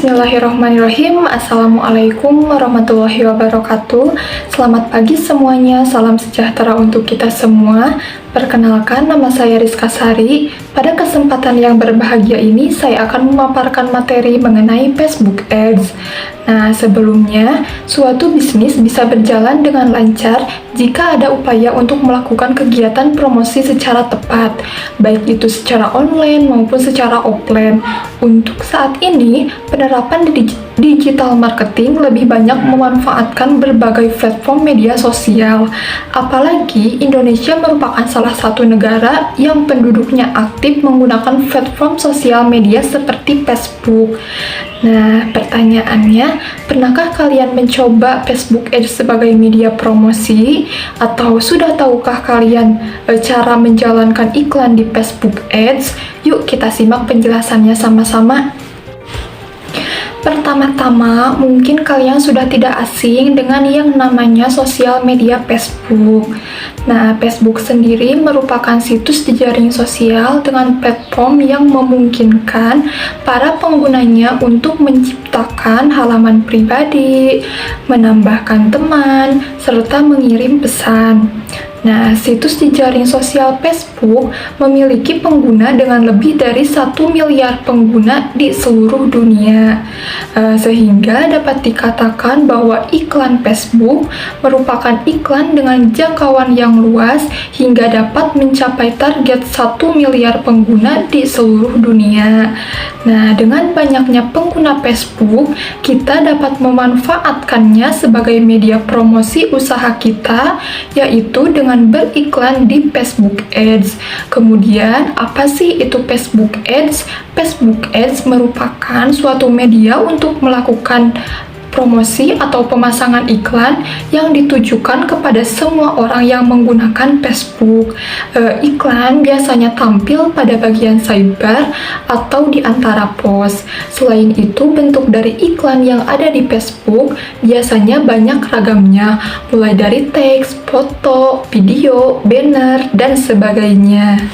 Bismillahirrahmanirrahim. Assalamualaikum warahmatullahi wabarakatuh. Selamat pagi semuanya, salam sejahtera untuk kita semua. Perkenalkan, nama saya Rizka Sari. Pada kesempatan yang berbahagia ini, saya akan memaparkan materi mengenai Facebook Ads. Nah, sebelumnya, suatu bisnis bisa berjalan dengan lancar jika ada upaya untuk melakukan kegiatan promosi secara tepat, baik itu secara online maupun secara offline. Untuk saat ini, penerapan digital marketing lebih banyak memanfaatkan berbagai platform media sosial. Apalagi Indonesia merupakan salah satu negara yang penduduknya aktif menggunakan platform sosial media seperti Facebook. Nah, pertanyaannya, pernahkah kalian mencoba Facebook Ads sebagai media promosi? Atau sudah tahukah kalian cara menjalankan iklan di Facebook Ads? Yuk kita simak penjelasannya sama-sama. Pertama-tama, mungkin kalian sudah tidak asing dengan yang namanya sosial media Facebook. Nah, Facebook sendiri merupakan situs jejaring sosial dengan platform yang memungkinkan para penggunanya untuk menciptakan halaman pribadi, menambahkan teman, serta mengirim pesan. Nah, situs jejaring sosial Facebook memiliki pengguna dengan lebih dari 1 miliar pengguna di seluruh dunia. Sehingga dapat dikatakan bahwa iklan Facebook merupakan iklan dengan jangkauan yang luas hingga dapat mencapai target 1 miliar pengguna di seluruh dunia. Nah, dengan banyaknya pengguna Facebook, kita dapat memanfaatkannya sebagai media promosi usaha kita, yaitu dengan beriklan di Facebook Ads. Kemudian, apa sih itu Facebook Ads? Facebook Ads merupakan suatu media untuk melakukan promosi atau pemasangan iklan yang ditujukan kepada semua orang yang menggunakan Facebook. Iklan biasanya tampil pada bagian sidebar atau di antara post. Selain itu, bentuk dari iklan yang ada di Facebook biasanya banyak ragamnya, mulai dari teks, foto, video, banner, dan sebagainya.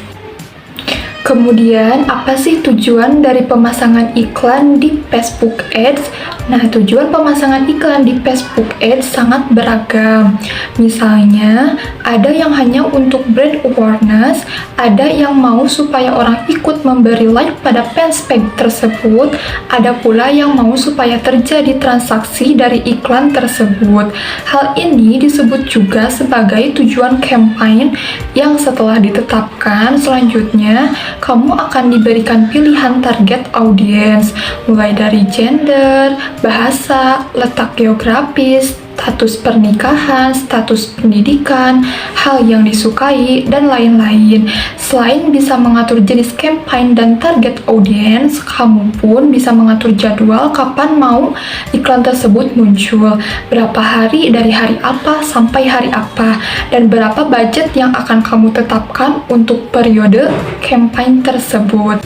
Kemudian, apa sih tujuan dari pemasangan iklan di Facebook Ads? Nah, tujuan pemasangan iklan di Facebook Ads sangat beragam. Misalnya, ada yang hanya untuk brand awareness, ada yang mau supaya orang ikut memberi like pada fanspage tersebut, ada pula yang mau supaya terjadi transaksi dari iklan tersebut. Hal ini disebut juga sebagai tujuan campaign yang setelah ditetapkan, selanjutnya kamu akan diberikan pilihan target audience, mulai dari gender, bahasa, letak geografis, status pernikahan, status pendidikan, hal yang disukai, dan lain-lain. Selain bisa mengatur jenis campaign dan target audience, kamu pun bisa mengatur jadwal kapan mau iklan tersebut muncul, berapa hari dari hari apa sampai hari apa, dan berapa budget yang akan kamu tetapkan untuk periode campaign tersebut.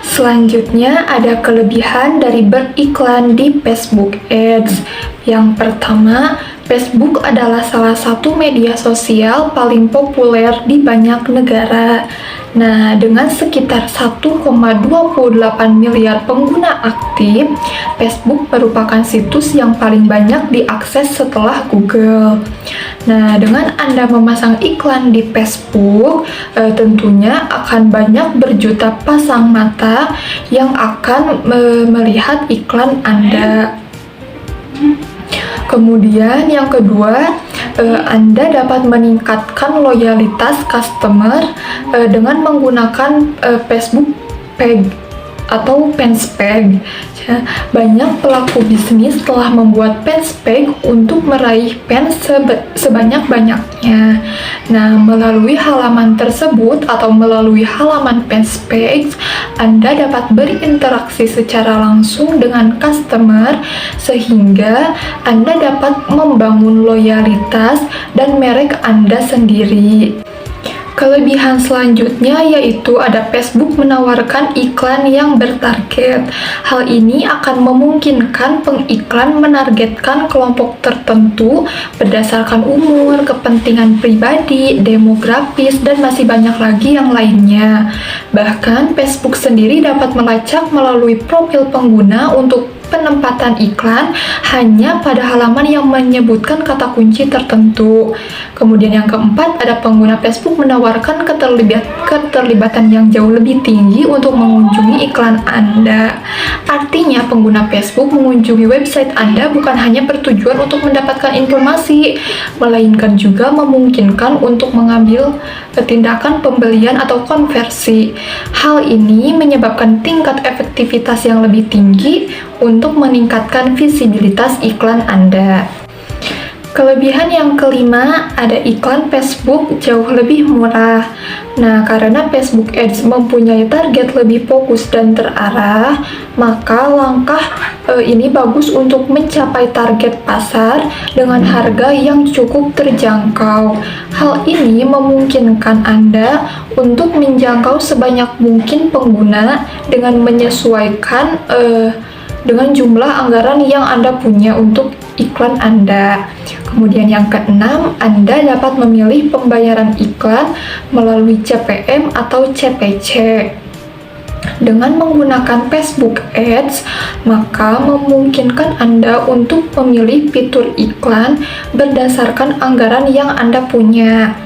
Selanjutnya, ada kelebihan dari beriklan di Facebook Ads. Yang pertama, Facebook adalah salah satu media sosial paling populer di banyak negara. Nah, dengan sekitar 1,28 miliar pengguna aktif, Facebook merupakan situs yang paling banyak diakses setelah Google. Nah, dengan Anda memasang iklan di Facebook, tentunya akan banyak berjuta pasang mata yang akan melihat iklan Anda. Kemudian yang kedua, Anda dapat meningkatkan loyalitas customer dengan menggunakan Facebook Page atau fanspage. Banyak pelaku bisnis telah membuat fanspage untuk meraih fans sebanyak-banyaknya. Nah, melalui halaman tersebut atau melalui halaman fanspage, Anda dapat berinteraksi secara langsung dengan customer sehingga Anda dapat membangun loyalitas dan merek Anda sendiri. Kelebihan selanjutnya yaitu ada Facebook menawarkan iklan yang bertarget. Hal ini akan memungkinkan pengiklan menargetkan kelompok tertentu berdasarkan umur, kepentingan pribadi, demografis, dan masih banyak lagi yang lainnya. Bahkan Facebook sendiri dapat melacak melalui profil pengguna untuk penempatan iklan hanya pada halaman yang menyebutkan kata kunci tertentu. Kemudian yang keempat, ada pengguna Facebook menawarkan keterlibatan yang jauh lebih tinggi untuk mengunjungi iklan Anda. Artinya, pengguna Facebook mengunjungi website Anda bukan hanya bertujuan untuk mendapatkan informasi, melainkan juga memungkinkan untuk mengambil tindakan pembelian atau konversi. Hal ini menyebabkan tingkat efektivitas yang lebih tinggi untuk meningkatkan visibilitas iklan Anda. Kelebihan yang kelima, ada iklan Facebook jauh lebih murah. Nah, karena Facebook Ads mempunyai target lebih fokus dan terarah, maka langkah ini bagus untuk mencapai target pasar dengan harga yang cukup terjangkau. Hal ini memungkinkan Anda untuk menjangkau sebanyak mungkin pengguna dengan menyesuaikan dengan jumlah anggaran yang Anda punya untuk iklan Anda. Kemudian yang keenam, Anda dapat memilih pembayaran iklan melalui CPM atau CPC. Dengan menggunakan Facebook Ads, maka memungkinkan Anda untuk memilih fitur iklan berdasarkan anggaran yang Anda punya.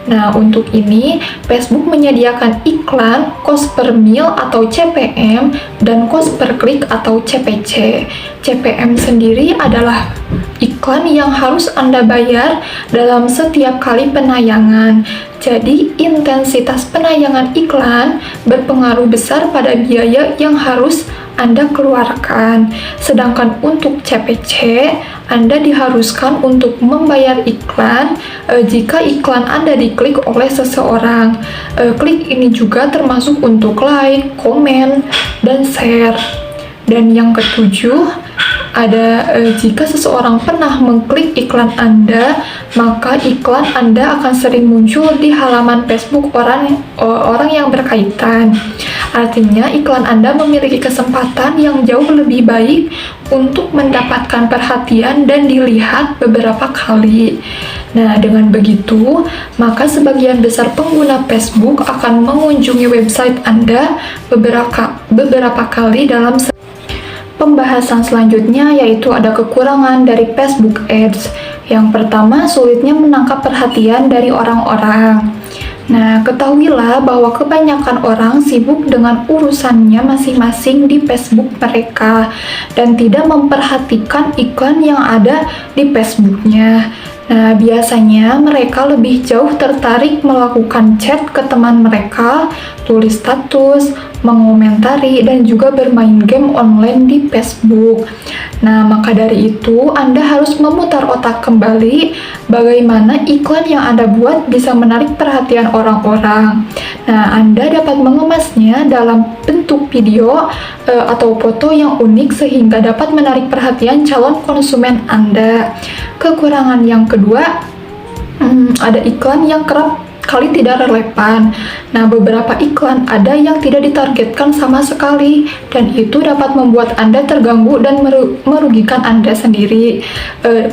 Nah, untuk ini, Facebook menyediakan iklan cost per mil atau CPM dan cost per klik atau CPC. CPM sendiri adalah iklan yang harus Anda bayar dalam setiap kali penayangan. Jadi, intensitas penayangan iklan berpengaruh besar pada biaya yang harus Anda keluarkan. Sedangkan untuk CPC, Anda diharuskan untuk membayar iklan jika iklan Anda diklik oleh seseorang. Klik ini juga termasuk untuk like, komen, dan share. Dan yang ketujuh, ada jika seseorang pernah mengklik iklan Anda, maka iklan Anda akan sering muncul di halaman Facebook orang yang berkaitan. Artinya, iklan Anda memiliki kesempatan yang jauh lebih baik untuk mendapatkan perhatian dan dilihat beberapa kali. Nah, dengan begitu, maka sebagian besar pengguna Facebook akan mengunjungi website Anda beberapa kali dalam pembahasan selanjutnya, yaitu ada kekurangan dari Facebook Ads. Yang pertama, sulitnya menangkap perhatian dari orang-orang. Nah, ketahuilah bahwa kebanyakan orang sibuk dengan urusannya masing-masing di Facebook mereka dan tidak memperhatikan iklan yang ada di Facebooknya. Nah, biasanya mereka lebih jauh tertarik melakukan chat ke teman mereka, tulis status, mengomentari, dan juga bermain game online di Facebook. Nah, maka dari itu, Anda harus memutar otak kembali bagaimana iklan yang Anda buat bisa menarik perhatian orang-orang. Nah, Anda dapat mengemasnya dalam bentuk video atau foto yang unik sehingga dapat menarik perhatian calon konsumen Anda. Kekurangan yang kedua, ada iklan yang kerap kali tidak relevan. Nah, beberapa iklan ada yang tidak ditargetkan sama sekali, dan itu dapat membuat Anda terganggu dan merugikan Anda sendiri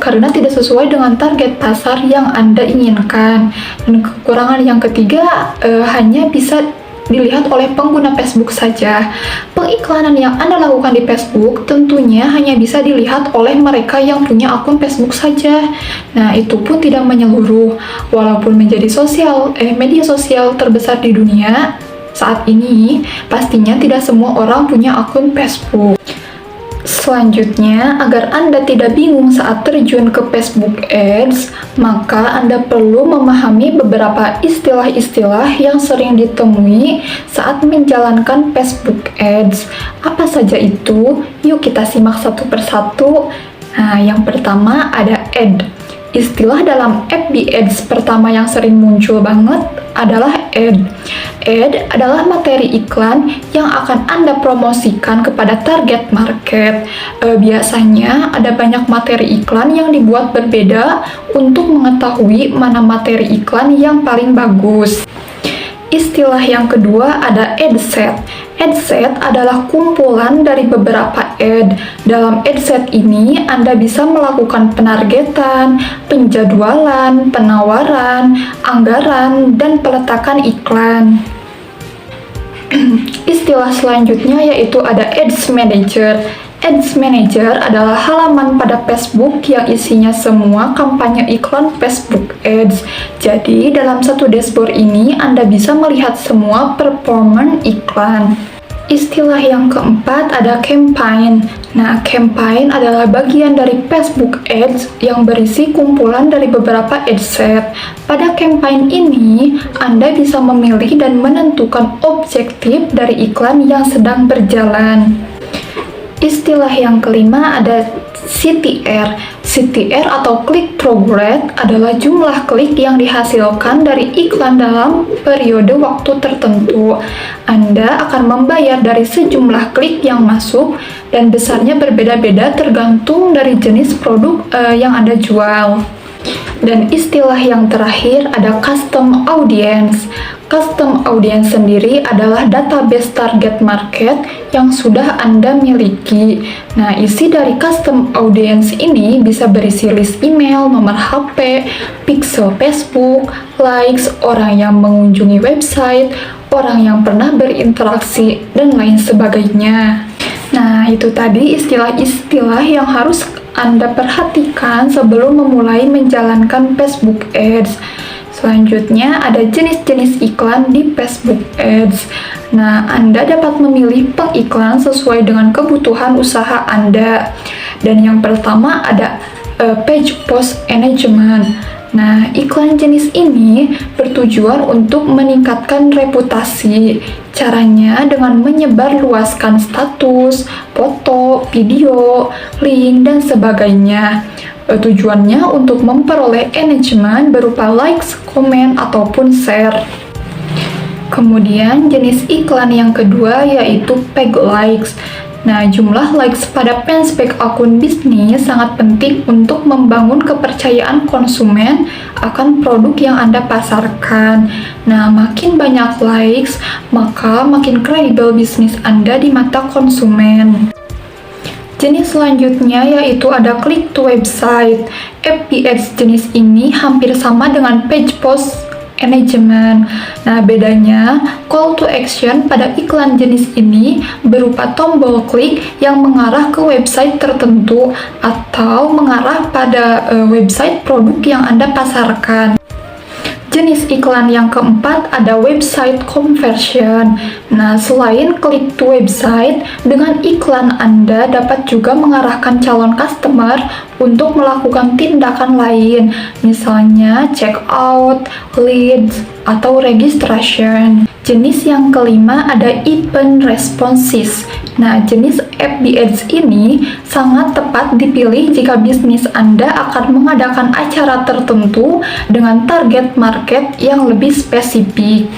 karena tidak sesuai dengan target pasar yang Anda inginkan. Dan kekurangan yang ketiga, hanya bisa dilihat oleh pengguna Facebook saja. Pengiklanan yang Anda lakukan di Facebook tentunya hanya bisa dilihat oleh mereka yang punya akun Facebook saja. Nah, itu pun tidak menyeluruh. Walaupun menjadi media sosial terbesar di dunia saat ini, pastinya tidak semua orang punya akun Facebook. Selanjutnya, agar Anda tidak bingung saat terjun ke Facebook Ads, maka Anda perlu memahami beberapa istilah-istilah yang sering ditemui saat menjalankan Facebook Ads. Apa saja itu? Yuk kita simak satu persatu. Nah, yang pertama ada ad. Istilah dalam FB Ads pertama yang sering muncul banget adalah ad. Ad adalah materi iklan yang akan Anda promosikan kepada target market. Biasanya ada banyak materi iklan yang dibuat berbeda untuk mengetahui mana materi iklan yang paling bagus. Istilah yang kedua ada ad set. Ad set adalah kumpulan dari beberapa ad. Dalam ad set ini, Anda bisa melakukan penargetan, penjadwalan, penawaran, anggaran, dan peletakan iklan. Istilah selanjutnya yaitu ada Ads Manager. Ads Manager adalah halaman pada Facebook yang isinya semua kampanye iklan Facebook Ads. Jadi, dalam satu dashboard ini Anda bisa melihat semua performance iklan. Istilah yang keempat ada campaign. Nah, campaign adalah bagian dari Facebook Ads yang berisi kumpulan dari beberapa ad set. Pada campaign ini, Anda bisa memilih dan menentukan objektif dari iklan yang sedang berjalan. Istilah yang kelima ada CTR. CTR atau click through rate adalah jumlah klik yang dihasilkan dari iklan dalam periode waktu tertentu. Anda akan membayar dari sejumlah klik yang masuk dan besarnya berbeda-beda tergantung dari jenis produk yang Anda jual. Dan istilah yang terakhir ada custom audience. Custom audience sendiri adalah database target market yang sudah Anda miliki. Nah, isi dari custom audience ini bisa berisi list email, nomor HP, pixel Facebook, likes, orang yang mengunjungi website, orang yang pernah berinteraksi, dan lain sebagainya. Nah, itu tadi istilah-istilah yang harus Anda perhatikan sebelum memulai menjalankan Facebook Ads. Selanjutnya ada jenis-jenis iklan di Facebook Ads. Nah, Anda dapat memilih pengiklan sesuai dengan kebutuhan usaha Anda. Dan yang pertama ada page post engagement. Nah, iklan jenis ini bertujuan untuk meningkatkan reputasi. Caranya dengan menyebarluaskan status, foto, video, link, dan sebagainya. Tujuannya untuk memperoleh engagement berupa likes, komen, ataupun share. Kemudian jenis iklan yang kedua yaitu paid likes. Nah, jumlah likes pada fanspage akun bisnis sangat penting untuk membangun kepercayaan konsumen akan produk yang Anda pasarkan. Nah, makin banyak likes, maka makin kredibel bisnis Anda di mata konsumen. Jenis selanjutnya yaitu ada click to website. FBX jenis ini hampir sama dengan page post engagement. Nah, bedanya call to action pada iklan jenis ini berupa tombol klik yang mengarah ke website tertentu atau mengarah pada website produk yang Anda pasarkan. Jenis iklan yang keempat ada website conversion. Nah, selain klik to website, dengan iklan Anda dapat juga mengarahkan calon customer untuk melakukan tindakan lain, misalnya check out, leads, atau registration. Jenis yang kelima ada event responses. Nah, jenis FB Ads ini sangat tepat dipilih jika bisnis Anda akan mengadakan acara tertentu dengan target market yang lebih spesifik.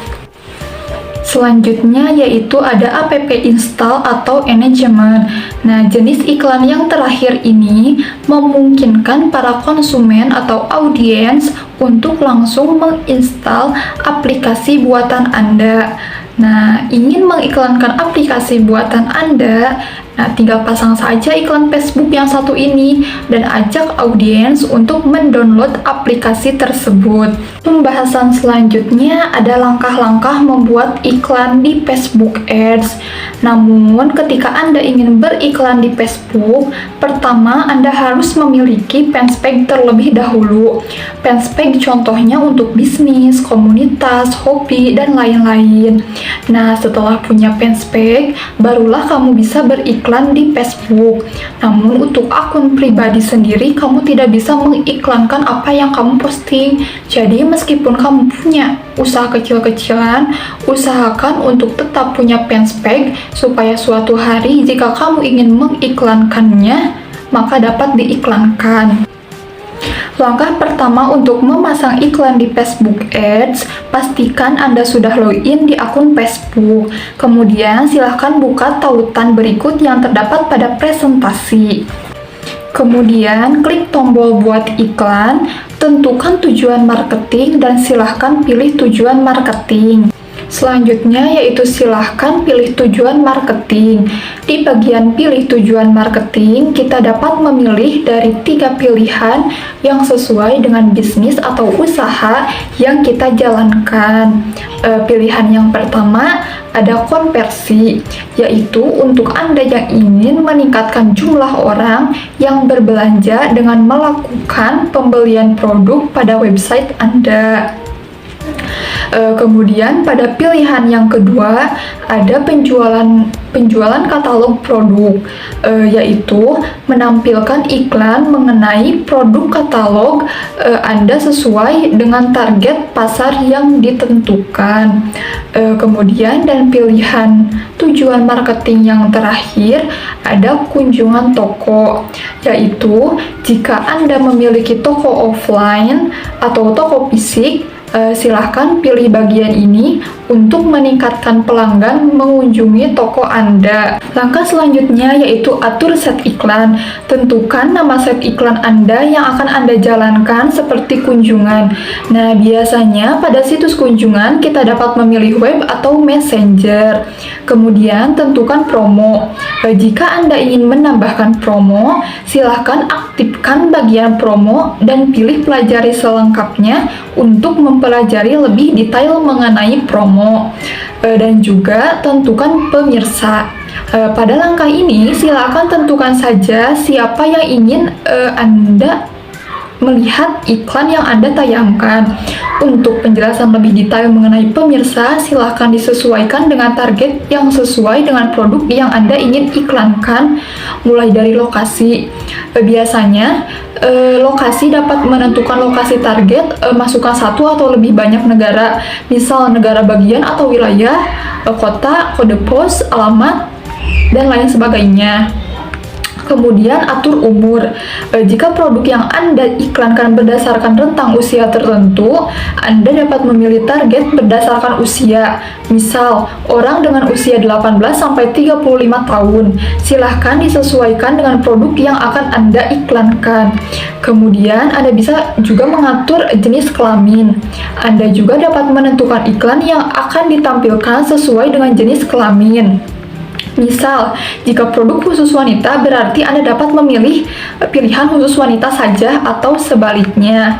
Selanjutnya yaitu ada app install atau engagement. Nah, jenis iklan yang terakhir ini memungkinkan para konsumen atau audiens untuk langsung menginstal aplikasi buatan Anda. Nah, ingin mengiklankan aplikasi buatan Anda, nah tinggal pasang saja iklan Facebook yang satu ini dan ajak audiens untuk mendownload aplikasi tersebut. Pembahasan selanjutnya ada langkah-langkah membuat iklan di Facebook Ads. Namun, ketika Anda ingin beriklan di Facebook, pertama Anda harus memiliki fanspage terlebih dahulu. Fanspage contohnya untuk bisnis, komunitas, hobi, dan lain-lain. Nah, setelah punya fanspage, barulah kamu bisa beriklan di Facebook. Namun, untuk akun pribadi sendiri, kamu tidak bisa mengiklankan apa yang kamu posting. Jadi, meskipun kamu punya usaha kecil-kecilan, usahakan untuk tetap punya fanspage supaya suatu hari jika kamu ingin mengiklankannya, maka dapat diiklankan. Langkah pertama untuk memasang iklan di Facebook Ads, pastikan Anda sudah login di akun Facebook. Kemudian silahkan buka tautan berikut yang terdapat pada presentasi. Kemudian klik tombol buat iklan, tentukan tujuan marketing dan silahkan pilih tujuan marketing. Selanjutnya yaitu silahkan pilih tujuan marketing. Di bagian pilih tujuan marketing, kita dapat memilih dari 3 pilihan yang sesuai dengan bisnis atau usaha yang kita jalankan. Pilihan yang pertama ada konversi, yaitu untuk Anda yang ingin meningkatkan jumlah orang yang berbelanja dengan melakukan pembelian produk pada website Anda. Kemudian pada pilihan yang kedua ada penjualan katalog produk, yaitu menampilkan iklan mengenai produk katalog Anda sesuai dengan target pasar yang ditentukan. Kemudian dan pilihan tujuan marketing yang terakhir ada kunjungan toko, yaitu jika Anda memiliki toko offline atau toko fisik, silahkan pilih bagian ini untuk meningkatkan pelanggan mengunjungi toko Anda. Langkah selanjutnya yaitu atur set iklan. Tentukan nama set iklan Anda yang akan Anda jalankan seperti kunjungan. Nah, biasanya pada situs kunjungan kita dapat memilih web atau messenger. Kemudian tentukan promo. Jika Anda ingin menambahkan promo, silahkan aktifkan bagian promo dan pilih pelajari selengkapnya untuk mempelajari lebih detail mengenai promo. Dan juga tentukan pemirsa. Pada langkah ini silakan tentukan saja siapa yang ingin Anda melihat iklan yang Anda tayangkan. Untuk penjelasan lebih detail mengenai pemirsa, silahkan disesuaikan dengan target yang sesuai dengan produk yang Anda ingin iklankan, mulai dari lokasi. Biasanya, lokasi dapat menentukan lokasi target, masukkan satu atau lebih banyak negara, misal negara bagian atau wilayah, kota, kode pos, alamat, dan lain sebagainya. Kemudian atur umur. Jika produk yang Anda iklankan berdasarkan rentang usia tertentu, Anda dapat memilih target berdasarkan usia. Misal, orang dengan usia 18-35 tahun. Silahkan disesuaikan dengan produk yang akan Anda iklankan. Kemudian, Anda bisa juga mengatur jenis kelamin. Anda juga dapat menentukan iklan yang akan ditampilkan sesuai dengan jenis kelamin. Misal, jika produk khusus wanita, berarti Anda dapat memilih pilihan khusus wanita saja atau sebaliknya.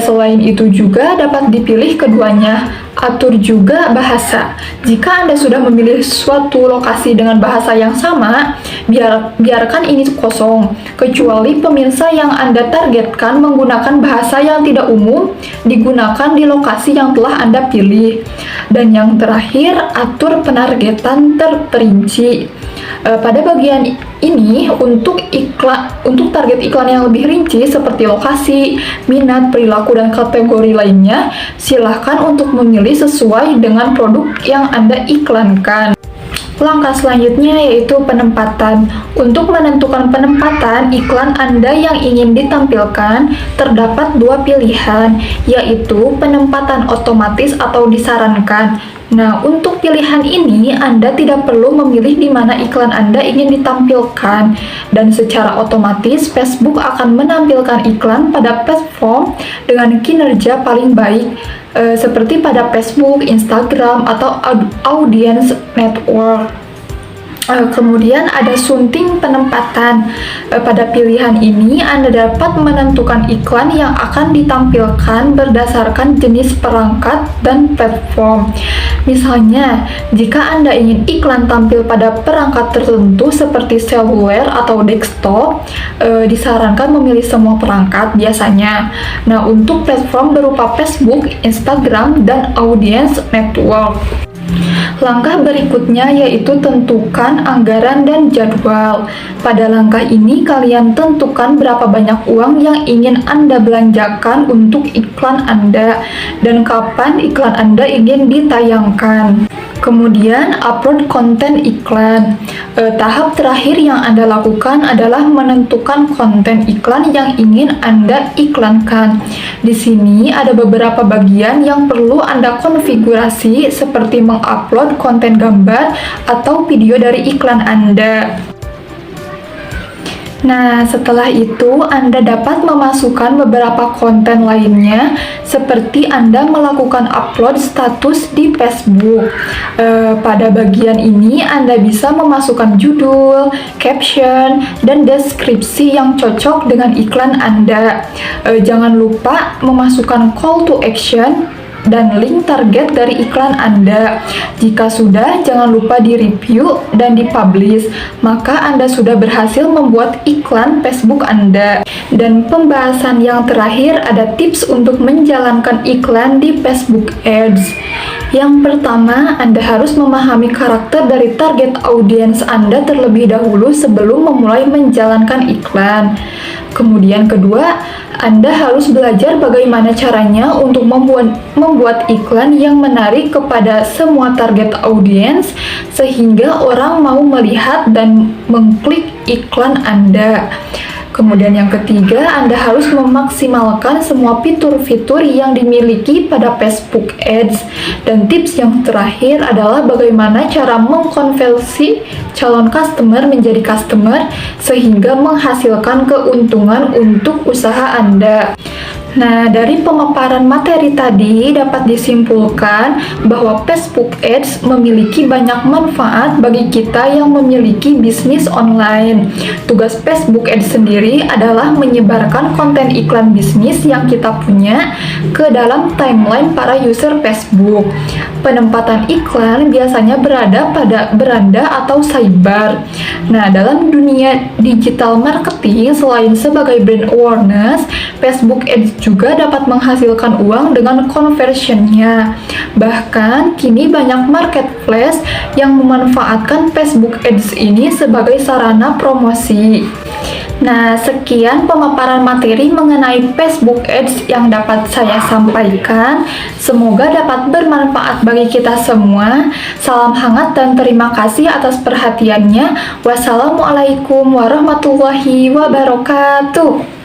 Selain itu juga dapat dipilih keduanya. Atur juga bahasa. Jika Anda sudah memilih suatu lokasi dengan bahasa yang sama, biarkan ini kosong, kecuali pemirsa yang Anda targetkan menggunakan bahasa yang tidak umum digunakan di lokasi yang telah Anda pilih. Dan yang terakhir, atur penargetan terperinci. Pada bagian ini untuk target iklan yang lebih rinci seperti lokasi, minat, perilaku, dan kategori lainnya, silahkan untuk memilih sesuai dengan produk yang Anda iklankan. Langkah selanjutnya yaitu penempatan. Untuk menentukan penempatan iklan Anda yang ingin ditampilkan, terdapat 2 pilihan, yaitu penempatan otomatis atau disarankan. Nah, untuk pilihan ini, Anda tidak perlu memilih di mana iklan Anda ingin ditampilkan, dan secara otomatis Facebook akan menampilkan iklan pada platform dengan kinerja paling baik, seperti pada Facebook, Instagram, atau Audience Network. Kemudian ada sunting penempatan. Pada pilihan ini, Anda dapat menentukan iklan yang akan ditampilkan berdasarkan jenis perangkat dan platform. Misalnya, jika Anda ingin iklan tampil pada perangkat tertentu seperti seluler atau desktop, disarankan memilih semua perangkat biasanya. Nah, untuk platform berupa Facebook, Instagram, dan Audience Network. Langkah berikutnya yaitu tentukan anggaran dan jadwal. Pada langkah ini kalian tentukan berapa banyak uang yang ingin Anda belanjakan untuk iklan Anda dan kapan iklan Anda ingin ditayangkan. Kemudian upload konten iklan. Tahap terakhir yang Anda lakukan adalah menentukan konten iklan yang ingin Anda iklankan. Di sini ada beberapa bagian yang perlu Anda konfigurasi seperti mengupload konten gambar atau video dari iklan Anda. Nah, setelah itu Anda dapat memasukkan beberapa konten lainnya, seperti Anda melakukan upload status di Facebook. Pada bagian ini Anda bisa memasukkan judul, caption, dan deskripsi yang cocok dengan iklan Anda. Jangan lupa memasukkan call to action dan link target dari iklan Anda. Jika sudah, jangan lupa di-review dan di-publish, maka Anda sudah berhasil membuat iklan Facebook Anda. Dan pembahasan yang terakhir ada tips untuk menjalankan iklan di Facebook Ads. Yang pertama, Anda harus memahami karakter dari target audiens Anda terlebih dahulu sebelum memulai menjalankan iklan. Kemudian kedua, Anda harus belajar bagaimana caranya untuk membuat iklan yang menarik kepada semua target audiens sehingga orang mau melihat dan mengklik iklan Anda. Kemudian yang ketiga, Anda harus memaksimalkan semua fitur-fitur yang dimiliki pada Facebook Ads. Dan tips yang terakhir adalah bagaimana cara mengkonversi calon customer menjadi customer sehingga menghasilkan keuntungan untuk usaha Anda. Nah, dari pemaparan materi tadi dapat disimpulkan bahwa Facebook Ads memiliki banyak manfaat bagi kita yang memiliki bisnis online. Tugas Facebook Ads sendiri adalah menyebarkan konten iklan bisnis yang kita punya ke dalam timeline para user Facebook. Penempatan iklan biasanya berada pada beranda atau sidebar. Nah, dalam dunia digital marketing, selain sebagai brand awareness, Facebook Ads juga dapat menghasilkan uang dengan conversion-nya. Bahkan, kini banyak marketplace yang memanfaatkan Facebook Ads ini sebagai sarana promosi. Nah, sekian pemaparan materi mengenai Facebook Ads yang dapat saya sampaikan. Semoga dapat bermanfaat bagi kita semua. Salam hangat dan terima kasih atas perhatiannya. Wassalamualaikum warahmatullahi wabarakatuh.